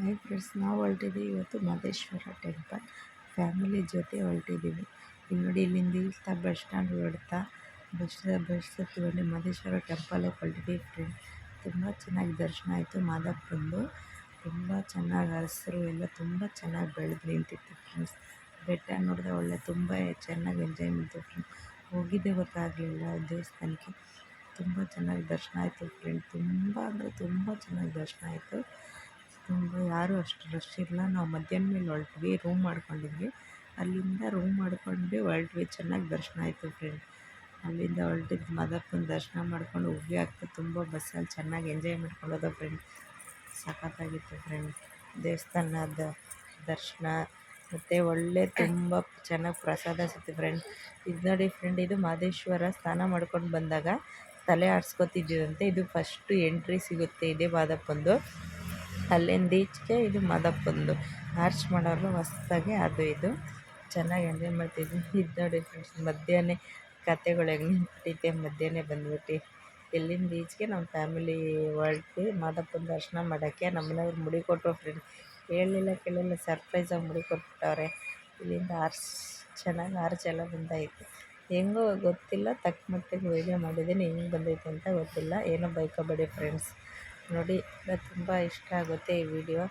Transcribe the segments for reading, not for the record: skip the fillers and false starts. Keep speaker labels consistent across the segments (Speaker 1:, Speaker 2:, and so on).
Speaker 1: Hi friends, ನಾವು ಹೊರಟಿದ್ದೀವಿ ಇವತ್ತು Mahadeshwara temple family ಜೊತೆ ಹೊರಟಿದ್ದೀವಿ. ಇಲ್ಲಿ ನೋಡಿ, ಇಲ್ಲಿಂದ ಇಳ್ತಾ ಬಸ್ ಸ್ಟ್ಯಾಂಡ್ ಹೊರಡ್ತಾ ಬಸ್ ಹತ್ಕೊಂಡು ಮಹದೇಶ್ವರ ಟೆಂಪಲ್ಗೆ ಹೊರಟಿದ್ದೀವಿ ಫ್ರೆಂಡ್. ತುಂಬ ಚೆನ್ನಾಗಿ ದರ್ಶನ ಆಯಿತು. ಮಾದಪ್ಪಂದು ತುಂಬ ಚೆನ್ನಾಗಿ ಹಸಿರು ಎಲ್ಲ ತುಂಬ ಚೆನ್ನಾಗಿ ಬೆಳೆದು ನಿಂತಿತ್ತು ಫ್ರೆಂಡ್ಸ್. ಬೆಟ್ಟ ನೋಡಿದ್ರೆ ಒಳ್ಳೆ ತುಂಬ ಚೆನ್ನಾಗಿ ಎಂಜಾಯ್ ಮಾಡಿತು ಫ್ರೆಂಡ್. ಹೋಗಿದ್ದೇ ಗೊತ್ತಾಗಲಿಲ್ಲ ದೇವಸ್ಥಾನಕ್ಕೆ. ತುಂಬ ಚೆನ್ನಾಗಿ ದರ್ಶನ ಆಯಿತು ಫ್ರೆಂಡ್. ತುಂಬ ಅಂದರೆ ತುಂಬ ಚೆನ್ನಾಗಿ ದರ್ಶನ ಆಯಿತು. ತುಂಬ ಯಾರೂ ಅಷ್ಟು ರಶ್ ಇಲ್ಲ. ನಾವು ಮಧ್ಯಾಹ್ನ ಮೇಲೆ ಹೊರಟ್ವಿ, ರೂಮ್ ಮಾಡ್ಕೊಂಡಿದ್ವಿ. ಅಲ್ಲಿಂದ ರೂಮ್ ಮಾಡ್ಕೊಂಡು ಹೊರಟ್ವಿ. ಚೆನ್ನಾಗಿ ದರ್ಶನ ಆಯಿತು ಫ್ರೆಂಡ್. ಅಲ್ಲಿಂದ ಹೊರಟಿದ್ದು ಮಾದಪ್ಪನ ದರ್ಶನ ಮಾಡ್ಕೊಂಡು ಹೋಗಿ ಆಗ್ತಾ ತುಂಬ ಬಸ್ಸಲ್ಲಿ ಚೆನ್ನಾಗಿ ಎಂಜಾಯ್ ಮಾಡ್ಕೊಂಡು ಹೋದ ಫ್ರೆಂಡ್. ಸಖತ್ತಾಗಿತ್ತು ಫ್ರೆಂಡ್ ದೇವಸ್ಥಾನದ ದರ್ಶನ. ಮತ್ತು ಒಳ್ಳೆ ತುಂಬ ಚೆನ್ನಾಗಿ ಪ್ರಸಾದ ಸಿಕ್ತು ಫ್ರೆಂಡ್. ಇದು ನೋಡಿ ಫ್ರೆಂಡ್, ಇದು ಮಹದೇಶ್ವರ ಸ್ನಾನ ಮಾಡ್ಕೊಂಡು ಬಂದಾಗ ತಲೆ ಆಡಿಸ್ಕೊತಿದ್ದೀವಂತೆ. ಇದು ಫಸ್ಟು ಎಂಟ್ರಿ ಸಿಗುತ್ತೆ ಇದೇ ಮಾದಪ್ಪಂದು. ಅಲ್ಲಿಂದ ಈಚೆಗೆ ಇದು ಮಾದಪ್ಪಂದು ಆರ್ಚ್ ಮಾಡೋರು ಹೊಸ್ದಾಗಿ ಅದು ಇದು ಚೆನ್ನಾಗಿ ಎಂಜಾಯ್ ಮಾಡ್ತಿದ್ವಿ. ಇದು ನೋಡಿ ಫ್ರೆಂಡ್ಸ್, ಮಧ್ಯಾಹ್ನ ಕತೆಗಳು ಹೆಂಗೆ ನಿಂತೈತೆ. ಮಧ್ಯಾಹ್ನ ಬಂದ್ಬಿಟ್ಟು ಇಲ್ಲಿಂದ ಈಚೆಗೆ ನಮ್ಮ ಫ್ಯಾಮಿಲಿ ಹೊರಟ್ವಿ ಮಾದಪ್ಪನ ದರ್ಶನ ಮಾಡೋಕ್ಕೆ. ನಮ್ಮ ಮನೆಯವ್ರು ಮುಡಿ ಕೊಟ್ಟರು ಫ್ರೆಂಡ್. ಹೇಳಲಿಲ್ಲ ಕೇಳಿಲ್ಲ, ಸರ್ಪ್ರೈಸಾಗಿ ಮುಡಿ ಕೊಟ್ಬಿಟ್ಟವ್ರೆ. ಇಲ್ಲಿಂದ ಚೆನ್ನಾಗಿ ಆರ್ಚ್ ಎಲ್ಲ ಬಂದೈತೆ. ಹೆಂಗೋ ಗೊತ್ತಿಲ್ಲ, ತಕ್ಕ ಮಟ್ಟಿಗೆ ವೀಡಿಯೋ ಮಾಡಿದ್ದೀನಿ. ಹೆಂಗೆ ಬಂದೈತೆ ಅಂತ ಗೊತ್ತಿಲ್ಲ, ಏನೋ ಬೈಕೋಬೇಡಿ ಫ್ರೆಂಡ್ಸ್. ನೋಡಿ, ತುಂಬ ಇಷ್ಟ ಆಗುತ್ತೆ ಈ ವಿಡಿಯೋ.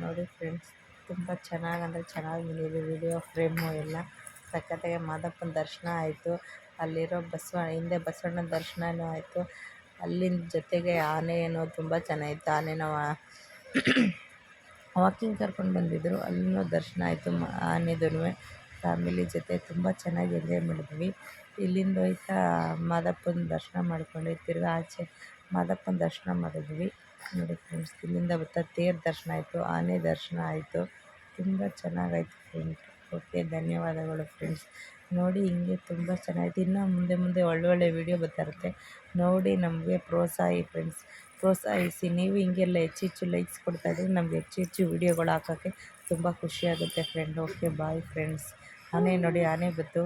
Speaker 1: ನೋಡಿ ಫ್ರೆಂಡ್ಸ್, ತುಂಬ ಚೆನ್ನಾಗಿ ಅಂದರೆ ಚೆನ್ನಾಗಿ ಬಂದಿದೆ ವಿಡಿಯೋ ಫ್ರೇಮು ಎಲ್ಲ. ಸಖತ್ತಾಗಿ ಮಾದಪ್ಪನ ದರ್ಶನ ಆಯಿತು. ಅಲ್ಲಿರೋ ಹಿಂದೆ ಬಸವಣ್ಣನ ದರ್ಶನವೂ ಆಯಿತು. ಅಲ್ಲಿನ ಜೊತೆಗೆ ಆನೆ ಏನೋ ತುಂಬ ಚೆನ್ನಾಗಿತ್ತು. ಆನೆನ ವಾಕಿಂಗ್ ಕರ್ಕೊಂಡು ಬಂದಿದ್ದರು, ಅಲ್ಲಿನೂ ದರ್ಶನ ಆಯಿತು. ಆನೆದೂ ಫ್ಯಾಮಿಲಿ ಜೊತೆ ತುಂಬ ಚೆನ್ನಾಗಿ ಎಂಜಾಯ್ ಮಾಡಿದ್ವಿ. ಇಲ್ಲಿಂದ ಹೋಯ್ತಾ ಮಾದಪ್ಪನ ದರ್ಶನ ಮಾಡ್ಕೊಂಡು ತಿರ್ಗಿ ಆಚೆ ಮಾದಪ್ಪನ ದರ್ಶನ ಮಾಡಿದ್ವಿ. ನೋಡಿ ಫ್ರೆಂಡ್ಸ್, ಇಲ್ಲಿಂದ ಬರ್ತಾ ತೇರು ದರ್ಶನ ಆಯಿತು, ಆನೆ ದರ್ಶನ ಆಯಿತು. ತುಂಬ ಚೆನ್ನಾಗಾಯಿತು ಫ್ರೆಂಡ್. ಓಕೆ, ಧನ್ಯವಾದಗಳು ಫ್ರೆಂಡ್ಸ್. ನೋಡಿ, ಹಿಂಗೆ ತುಂಬ ಚೆನ್ನಾಗಿತ್ತು. ಇನ್ನೂ ಮುಂದೆ ಮುಂದೆ ಒಳ್ಳೊಳ್ಳೆ ವೀಡಿಯೋ ಬರ್ತಾಯಿರುತ್ತೆ. ನೋಡಿ, ನಮಗೆ ಪ್ರೋತ್ಸಾಹಿ ಫ್ರೆಂಡ್ಸ್, ಪ್ರೋತ್ಸಾಹಿಸಿ. ನೀವು ಹಿಂಗೆಲ್ಲ ಹೆಚ್ಚು ಲೈಕ್ಸ್ ಕೊಡ್ತಾಯಿದ್ರೆ ನಮಗೆ ಹೆಚ್ಚು ವೀಡಿಯೋಗಳು ಹಾಕೋಕ್ಕೆ ತುಂಬ ಖುಷಿಯಾಗುತ್ತೆ ಫ್ರೆಂಡ್. Okay, bye friends. ಆನೆ ನೋಡಿ, ಆನೆ ಬಂತು.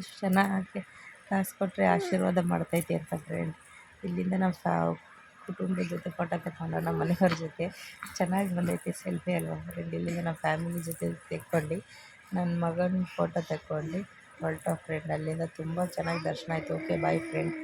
Speaker 1: ಇಷ್ಟು ಚೆನ್ನಾಗಿ ಕಾಸು ಕೊಟ್ಟರೆ ಆಶೀರ್ವಾದ ಮಾಡ್ತೈತೆ ಅಂತ ಫ್ರೆಂಡ್. ಇಲ್ಲಿಂದ ನಮ್ಮ ಕುಟುಂಬದ ಜೊತೆ ಫೋಟೋ ತಗೊಂಡು ನಮ್ಮ ಮನೆಯವ್ರ ಜೊತೆ ಚೆನ್ನಾಗಿ ಬಂದೈತೆ ಸೆಲ್ಫಿ ಅಲ್ವಾ ಫ್ರೆಂಡ್. ಇಲ್ಲಿಂದ ನಮ್ಮ ಫ್ಯಾಮಿಲಿ ಜೊತೆ ತೆಕ್ಕೊಂಡು ನನ್ನ ಮಗನ ಫೋಟೋ ತಗೊಂಡು ಹೊರಟೋ ಫ್ರೆಂಡ್. ಅಲ್ಲಿಂದ ತುಂಬ ಚೆನ್ನಾಗಿ ದರ್ಶನ ಆಯಿತು. Okay, boy friend.